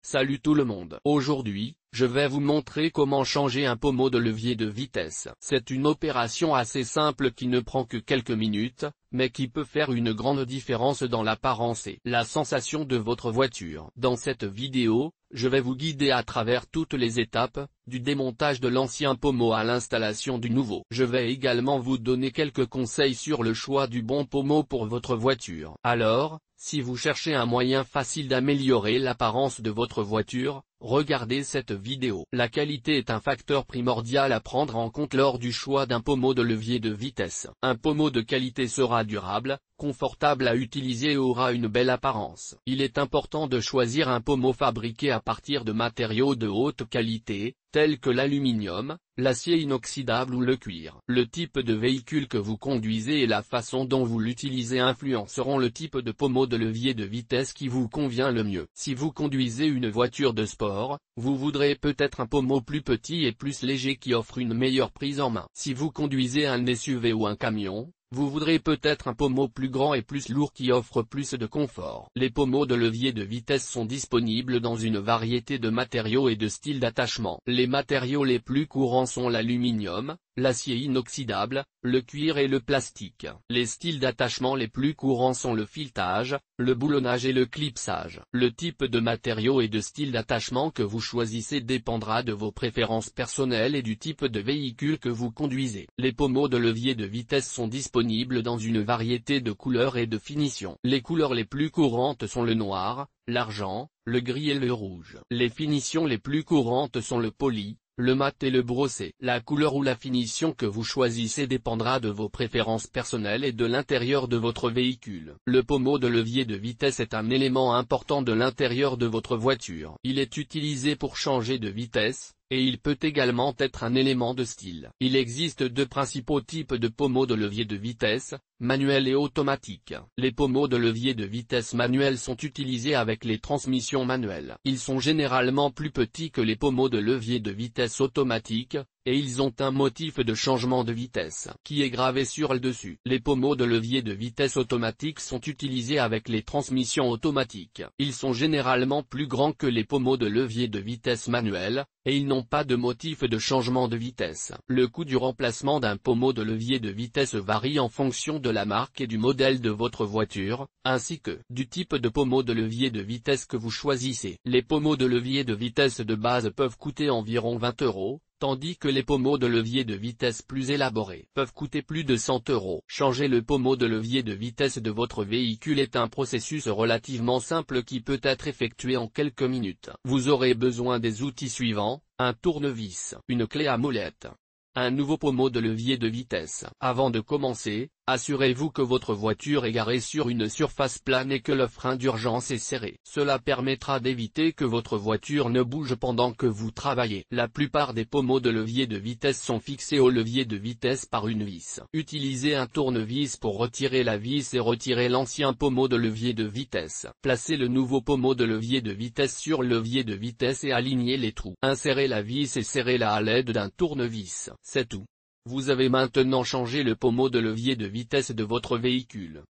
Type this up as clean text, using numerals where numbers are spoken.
Salut tout le monde. Aujourd'hui, je vais vous montrer comment changer un pommeau de levier de vitesse. C'est une opération assez simple qui ne prend que quelques minutes, mais qui peut faire une grande différence dans l'apparence et la sensation de votre voiture. Dans cette vidéo, je vais vous guider à travers toutes les étapes, du démontage de l'ancien pommeau à l'installation du nouveau. Je vais également vous donner quelques conseils sur le choix du bon pommeau pour votre voiture. Alors, si vous cherchez un moyen facile d'améliorer l'apparence de votre voiture, regardez cette vidéo. La qualité est un facteur primordial à prendre en compte lors du choix d'un pommeau de levier de vitesse. Un pommeau de qualité sera durable, confortable à utiliser et aura une belle apparence. Il est important de choisir un pommeau fabriqué à partir de matériaux de haute qualité, tels que l'aluminium, l'acier inoxydable ou le cuir. Le type de véhicule que vous conduisez et la façon dont vous l'utilisez influenceront le type de pommeau de levier de vitesse qui vous convient le mieux. Si vous conduisez une voiture de sport, vous voudrez peut-être un pommeau plus petit et plus léger qui offre une meilleure prise en main. Si vous conduisez un SUV ou un camion, vous voudrez peut-être un pommeau plus grand et plus lourd qui offre plus de confort. Les pommeaux de levier de vitesse sont disponibles dans une variété de matériaux et de styles d'attachement. Les matériaux les plus courants sont l'aluminium, l'acier inoxydable, le cuir et le plastique. Les styles d'attachement les plus courants sont le filetage, le boulonnage et le clipsage. Le type de matériaux et de style d'attachement que vous choisissez dépendra de vos préférences personnelles et du type de véhicule que vous conduisez. Les pommeaux de levier de vitesse sont disponibles dans une variété de couleurs et de finitions. Les couleurs les plus courantes sont le noir, l'argent, le gris et le rouge. Les finitions les plus courantes sont le poli, le mat et le brossé. La couleur ou la finition que vous choisissez dépendra de vos préférences personnelles et de l'intérieur de votre véhicule. Le pommeau de levier de vitesse est un élément important de l'intérieur de votre voiture. Il est utilisé pour changer de vitesse, et il peut également être un élément de style. Il existe deux principaux types de pommeaux de levier de vitesse, manuel et automatique. Les pommeaux de levier de vitesse manuels sont utilisés avec les transmissions manuelles. Ils sont généralement plus petits que les pommeaux de levier de vitesse automatique, et ils ont un motif de changement de vitesse qui est gravé sur le dessus. Les pommeaux de levier de vitesse automatique sont utilisés avec les transmissions automatiques. Ils sont généralement plus grands que les pommeaux de levier de vitesse manuels, et ils n'ont pas de motif de changement de vitesse. Le coût du remplacement d'un pommeau de levier de vitesse varie en fonction de la marque et du modèle de votre voiture, ainsi que du type de pommeau de levier de vitesse que vous choisissez. Les pommeaux de levier de vitesse de base peuvent coûter environ 20 €. Tandis que les pommeaux de levier de vitesse plus élaborés peuvent coûter plus de 100 €. Changer le pommeau de levier de vitesse de votre véhicule est un processus relativement simple qui peut être effectué en quelques minutes. Vous aurez besoin des outils suivants: un tournevis, une clé à molette, un nouveau pommeau de levier de vitesse. Avant de commencer, assurez-vous que votre voiture est garée sur une surface plane et que le frein d'urgence est serré. Cela permettra d'éviter que votre voiture ne bouge pendant que vous travaillez. La plupart des pommeaux de levier de vitesse sont fixés au levier de vitesse par une vis. Utilisez un tournevis pour retirer la vis et retirer l'ancien pommeau de levier de vitesse. Placez le nouveau pommeau de levier de vitesse sur le levier de vitesse et alignez les trous. Insérez la vis et serrez-la à l'aide d'un tournevis. C'est tout. Vous avez maintenant changé le pommeau de levier de vitesse de votre véhicule.